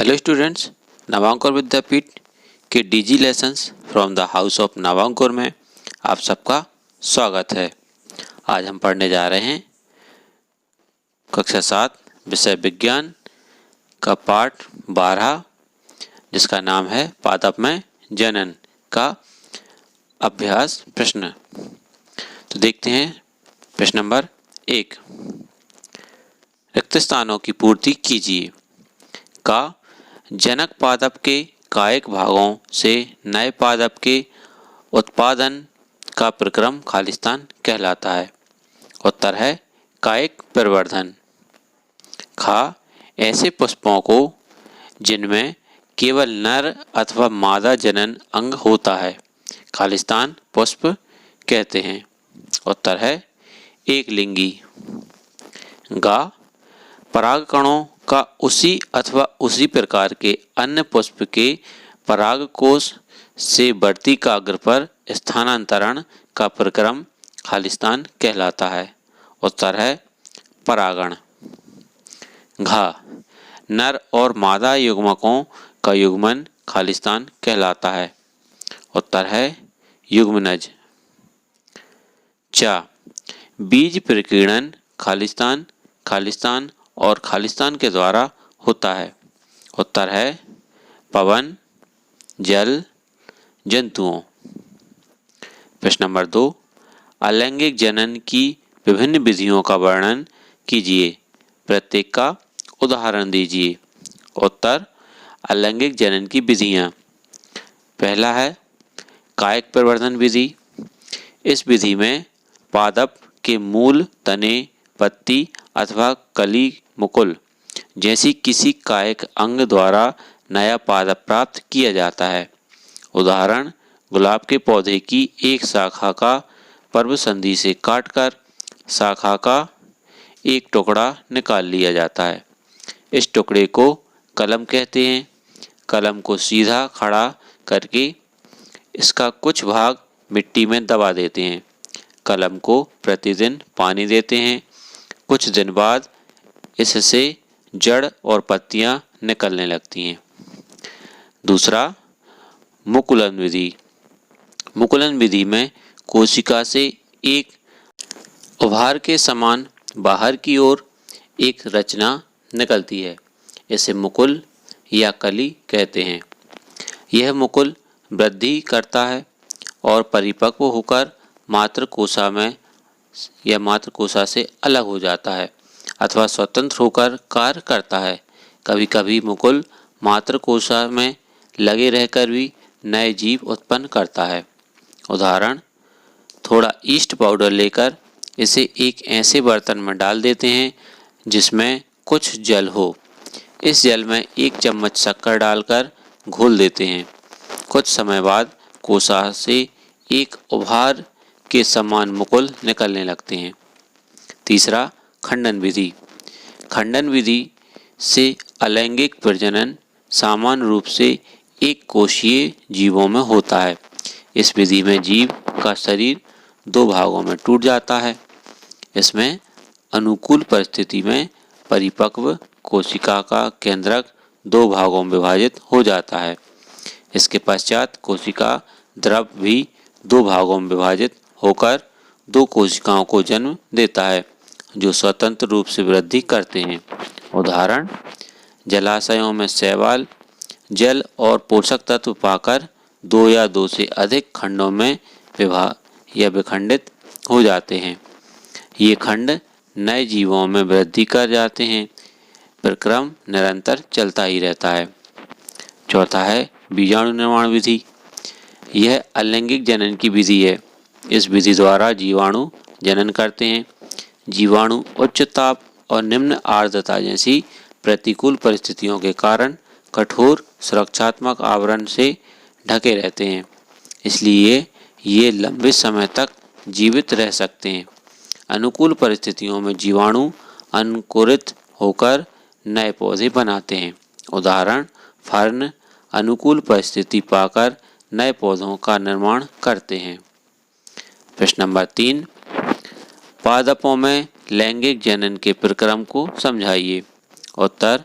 Hello students, Navankur Vidyapeeth के DG lessons from the house of Navankur में आप सबका स्वागत है। आज हम पढ़ने जा रहे हैं कक्षा 7 विषय विज्ञान का पाठ 12 जिसका नाम है पादप में जनन का अभ्यास प्रश्न। तो देखते हैं प्रश्न नंबर 1। रिक्त स्थानों की पूर्ति कीजिए। का जनक पादप के कायिक भागों से नए पादप के उत्पादन का प्रक्रम खालिस्तान कहलाता है। उत्तर है कायिक प्रवर्धन। खा ऐसे पुष्पों को जिनमें केवल नर अथवा मादा जनन अंग होता है खालिस्तान पुष्प कहते हैं। उत्तर है एक लिंगी। गा परागकणों का उसी अथवा उसी प्रकार के अन्य पुष्प के परागकोश से वर्तिकाग्र पर स्थानांतरण का प्रक्रम खालिस्तान कहलाता है। उत्तर है परागण। घा नर और मादा युग्मकों का युग्मन खालिस्तान कहलाता है। उत्तर है युग्मनज। चा बीज प्रकीर्णन खालिस्तान और खालिस्तान के द्वारा होता है। उत्तर है पवन जल जंतुओं। प्रश्न नंबर 2। अलैंगिक जनन की विभिन्न विधियों का वर्णन कीजिए, प्रत्येक का उदाहरण दीजिए। उत्तर अलैंगिक जनन की विधियां। पहला है कायिक प्रवर्धन विधि। इस विधि में पादप के मूल, तने, पत्ती अथवा कली, मुकुल जैसी किसी कायिक अंग द्वारा नया पादप प्राप्त किया जाता है। उदाहरण गुलाब के पौधे की एक शाखा का पर्व संधि से काटकर शाखा का एक टुकड़ा निकाल लिया जाता है। इस टुकड़े को कलम कहते हैं। कलम को सीधा खड़ा करके इसका कुछ भाग मिट्टी में दबा देते हैं। कलम को प्रतिदिन पानी देते हैं। कुछ दिन बाद इससे जड़ और पत्तियां निकलने लगती हैं। दूसरा मुकुलन विधि। मुकुलन विधि में कोशिका से एक उभार के समान बाहर की ओर एक रचना निकलती है। इसे मुकुल या कली कहते हैं। यह मुकुल वृद्धि करता है और परिपक्व होकर मातृकोशा में या मातृकोशा से अलग हो जाता है अथवा स्वतंत्र होकर कार्य करता है। कभी कभी मुकुल मातृकोशा में लगे रहकर भी नए जीव उत्पन्न करता है। उदाहरण थोड़ा ईस्ट पाउडर लेकर इसे एक ऐसे बर्तन में डाल देते हैं जिसमें कुछ जल हो। इस जल में एक चम्मच शक्कर डालकर घोल देते हैं। कुछ समय बाद कोशा से एक उभार के समान मुकुल निकलने लगते हैं। तीसरा खंडन विधि। खंडन विधि से अलैंगिक प्रजनन सामान्य रूप से एक कोशीय जीवों में होता है। इस विधि में जीव का शरीर दो भागों में टूट जाता है। इसमें अनुकूल परिस्थिति में परिपक्व कोशिका का केंद्रक दो भागों में विभाजित हो जाता है। इसके पश्चात कोशिका द्रव भी दो भागों में विभाजित होकर दो कोशिकाओं को जन्म देता है जो स्वतंत्र रूप से वृद्धि करते हैं। उदाहरण जलाशयों में शैवाल जल और पोषक तत्व पाकर दो या दो से अधिक खंडों में विखंडित हो जाते हैं। ये खंड नए जीवों में वृद्धि कर जाते हैं। प्रक्रम निरंतर चलता ही रहता है। चौथा है बीजाणु निर्माण विधि। यह अलैंगिक जनन की विधि है। इस विधि द्वारा जीवाणु जनन करते हैं। जीवाणु उच्च ताप और निम्न आर्द्रता जैसी प्रतिकूल परिस्थितियों के कारण कठोर सुरक्षात्मक आवरण से ढके रहते हैं, इसलिए ये लंबे समय तक जीवित रह सकते हैं। अनुकूल परिस्थितियों में जीवाणु अंकुरित होकर नए पौधे बनाते हैं। उदाहरण फर्न अनुकूल परिस्थिति पाकर नए पौधों का निर्माण करते हैं। प्रश्न नंबर 3। पादपों में लैंगिक जनन के प्रक्रम को समझाइए। उत्तर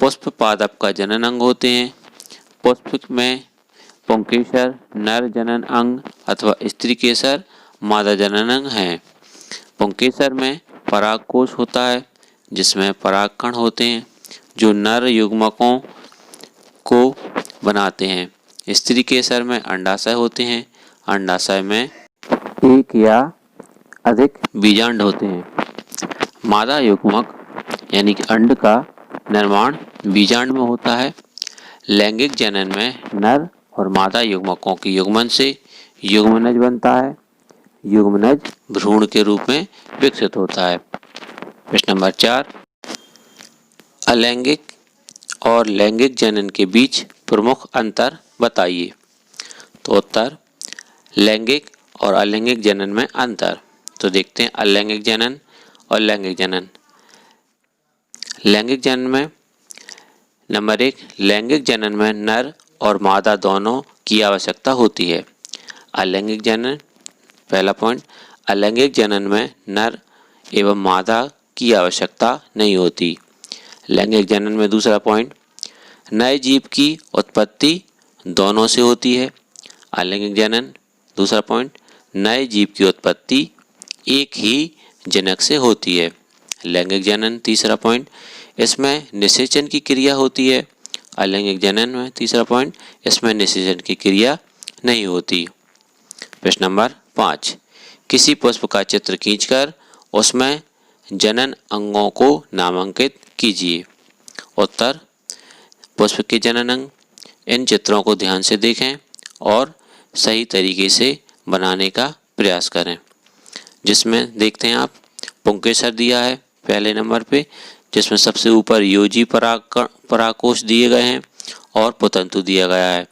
पुष्प पादप का जनन अंग होते हैं। पुष्प में पुंकेसर नर जनन अंग अथवा स्त्री केसर मादा जनन अंग है। पुंकेसर में परागकोश होता है जिसमें परागकण होते हैं जो नर युग्मकों को बनाते हैं। स्त्री केसर में अंडाशय होते हैं। अंडाशय में एक या अधिक बीजांड होते हैं। मादा युग्मक यानी कि अंड का निर्माण बीजांड में होता है। लैंगिक जनन में नर और मादा युग्मकों के युग्मन से युग्मनज बनता है। युग्मनज भ्रूण के रूप में विकसित होता है। प्रश्न नंबर 4, अलैंगिक और लैंगिक जनन के बीच प्रमुख अंतर बताइए। तो उत्तर, लैंगिक और अलैंगिक जनन में अंतर। तो देखते हैं अलैंगिक जनन और लैंगिक जनन। लैंगिक जनन में नंबर 1, लैंगिक जनन में नर और मादा दोनों की आवश्यकता होती है। अलैंगिक जनन, पहला पॉइंट, अलैंगिक जनन में नर एवं मादा की आवश्यकता नहीं होती। लैंगिक जनन में दूसरा पॉइंट, नए जीव की उत्पत्ति दोनों से होती है। अलैंगिक जनन दूसरा पॉइंट, नए जीव की उत्पत्ति एक ही जनक से होती है। लैंगिक जनन तीसरा पॉइंट, इसमें निषेचन की क्रिया होती है। अलैंगिक जनन में तीसरा पॉइंट, इसमें निषेचन की क्रिया नहीं होती। प्रश्न नंबर 5, किसी पुष्प का चित्र खींचकर उसमें जनन अंगों को नामांकित कीजिए। उत्तर, पुष्प के जनन अंग। इन चित्रों को ध्यान से देखें और सही तरीके से बनाने का प्रयास करें। जिसमें देखते हैं आप, पुंकेसर दिया है पहले नंबर पे, जिसमें सबसे ऊपर योजी परागकोश दिए गए हैं और पुतंतु दिया गया है।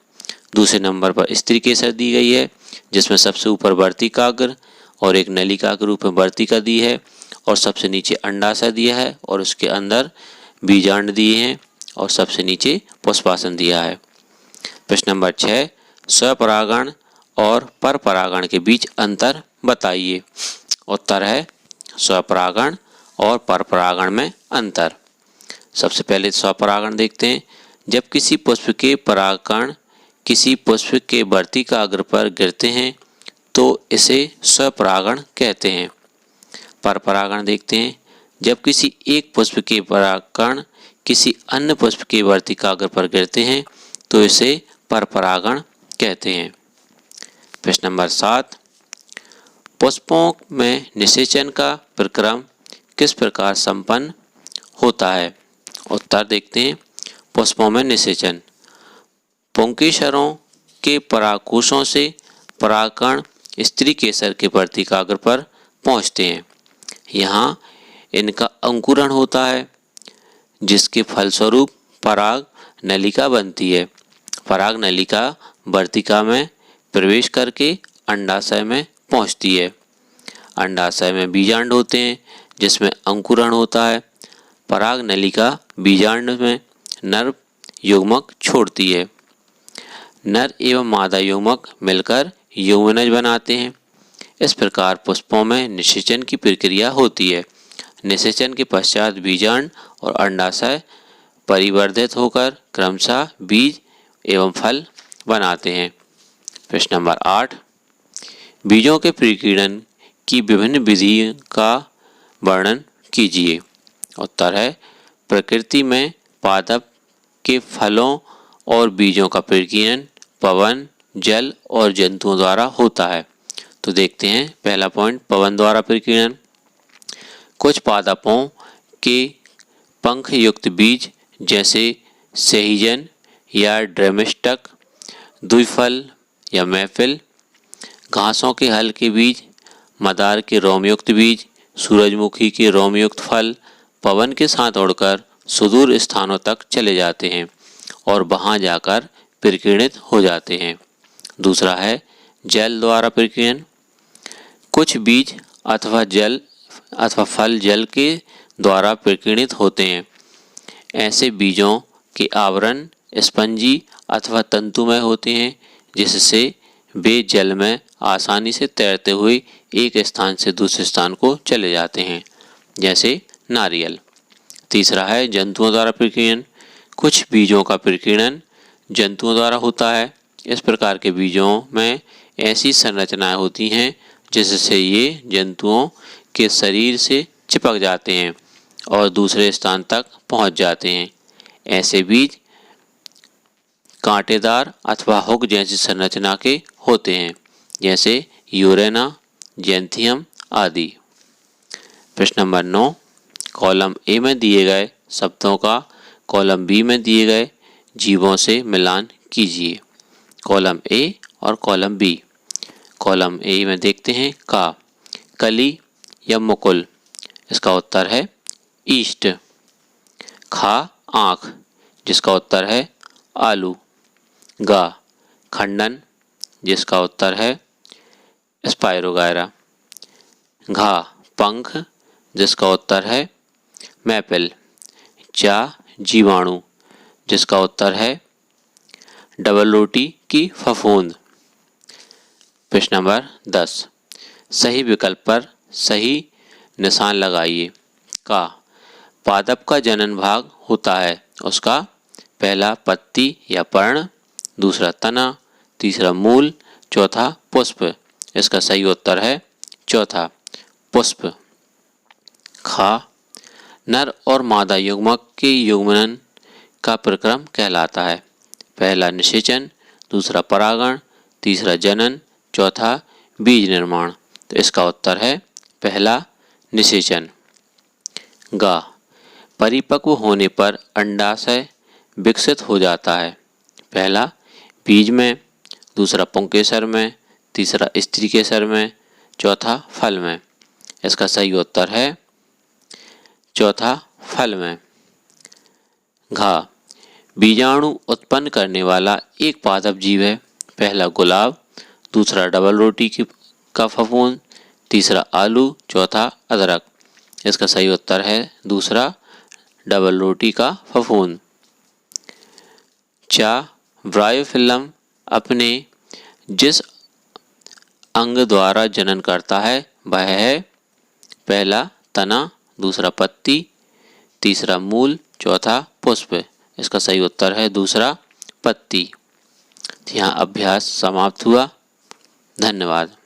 दूसरे नंबर पर स्त्री केसर दी गई है जिसमें सबसे ऊपर वर्तिकाग्र और एक नलिका के रूप में वर्तिका दी है और सबसे नीचे अंडाशय दिया है और उसके अंदर बीजांड दिए हैं और सबसे नीचे पुष्पासन दिया है। प्रश्न नंबर 6, स्वपरागण और परपरागण के बीच अंतर बताइए। उत्तर है स्वपरागण और परपरागण में अंतर। सबसे पहले स्वपरागण देखते हैं। जब किसी पुष्प के परागकण किसी पुष्प के वर्तिकाग्र पर गिरते हैं तो इसे स्वपरागण कहते हैं। परपरागण देखते हैं। जब किसी एक पुष्प के परागकण किसी अन्य पुष्प के वर्तिकाग्र पर गिरते हैं तो इसे परपरागण कहते हैं। प्रश्न नंबर 7, पुष्पों में निषेचन का प्रक्रम किस प्रकार संपन्न होता है। उत्तर देखते हैं। पुष्पों में निषेचन, पुंकेसरों के परागकोशों से परागकण स्त्री केसर के वर्तिकाग्र पर पहुँचते हैं। यहाँ इनका अंकुरण होता है जिसके फलस्वरूप पराग नलिका बनती है। पराग नलिका वर्तिका में प्रवेश करके अंडाशय में पहुंचती है। अंडाशय में बीजांड होते हैं जिसमें अंकुरण होता है। पराग नलिका बीजांड में नर युग्मक छोड़ती है। नर एवं मादा युग्मक मिलकर युग्मनज बनाते हैं। इस प्रकार पुष्पों में निषेचन की प्रक्रिया होती है। निषेचन के पश्चात बीजांड और अंडाशय परिवर्धित होकर क्रमशः बीज एवं फल बनाते हैं। प्रश्न नंबर 8, बीजों के प्रकीर्णन की विभिन्न विधि का वर्णन कीजिए। उत्तर है, प्रकृति में पादप के फलों और बीजों का प्रकीर्णन पवन, जल और जंतुओं द्वारा होता है। तो देखते हैं पहला पॉइंट, पवन द्वारा प्रकीर्णन। कुछ पादपों के पंख युक्त बीज जैसे सहीजन या ड्रमिस्टक, द्विफल या महफिल, घासों के हल्के बीज, मदार के रोमयुक्त बीज, सूरजमुखी के रोमयुक्त फल पवन के साथ उड़कर सुदूर स्थानों तक चले जाते हैं और वहां जाकर प्रकीर्णित हो जाते हैं। दूसरा है जल द्वारा प्रकीर्णन। कुछ बीज अथवा फल जल के द्वारा प्रकीर्णित होते हैं। ऐसे बीजों के आवरण स्पंजी अथवा तंतुमय होते हैं जिससे वे जल में आसानी से तैरते हुए एक स्थान से दूसरे स्थान को चले जाते हैं, जैसे नारियल। तीसरा है जंतुओं द्वारा प्रकीर्णन। कुछ बीजों का प्रकीर्णन जंतुओं द्वारा होता है। इस प्रकार के बीजों में ऐसी संरचनाएं होती हैं जिससे ये जंतुओं के शरीर से चिपक जाते हैं और दूसरे स्थान तक पहुंच जाते हैं। ऐसे बीज कांटेदार अथवा हुक जैसी संरचना के होते हैं, जैसे यूरेना, जैंथियम आदि। प्रश्न नंबर 9, कॉलम ए में दिए गए शब्दों का कॉलम बी में दिए गए जीवों से मिलान कीजिए। कॉलम ए और कॉलम बी। कॉलम ए में देखते हैं का, कली या मुकुल, इसका उत्तर है ईस्ट। खा, आँख, जिसका उत्तर है आलू। गा, खंडन, जिसका उत्तर है स्पाइरोगायरा। घा, पंख, जिसका उत्तर है मैपल। जा, जीवाणु, जिसका उत्तर है डबल रोटी की फफूंद। प्रश्न नंबर 10, सही विकल्प पर सही निशान लगाइए। का, पादप का जनन भाग होता है, उसका पहला पत्ती या पर्ण, दूसरा तना, तीसरा मूल, चौथा पुष्प। इसका सही उत्तर है चौथा पुष्प। खा, नर और मादा युग्मक के युग्मन का प्रक्रम कहलाता है। पहला निषेचन, दूसरा परागण, तीसरा जनन, चौथा बीज निर्माण। तो इसका उत्तर है पहला निषेचन। गा, परिपक्व होने पर अंडाशय विकसित हो जाता है। पहला बीज में, दूसरा पुंकेसर में, तीसरा स्त्रीकेसर में, चौथा फल में। इसका सही उत्तर है चौथा फल में। घा, बीजाणु उत्पन्न करने वाला एक पादप जीव है। पहला गुलाब, दूसरा डबल रोटी का फफूंद, तीसरा आलू, चौथा अदरक। इसका सही उत्तर है दूसरा डबल रोटी का फफूंद। चा, ब्रायोफिल्म अपने जिस अंग द्वारा जनन करता है वह है पहला तना, दूसरा पत्ती, तीसरा मूल, चौथा पुष्प। इसका सही उत्तर है दूसरा पत्ती। यहाँ अभ्यास समाप्त हुआ। धन्यवाद।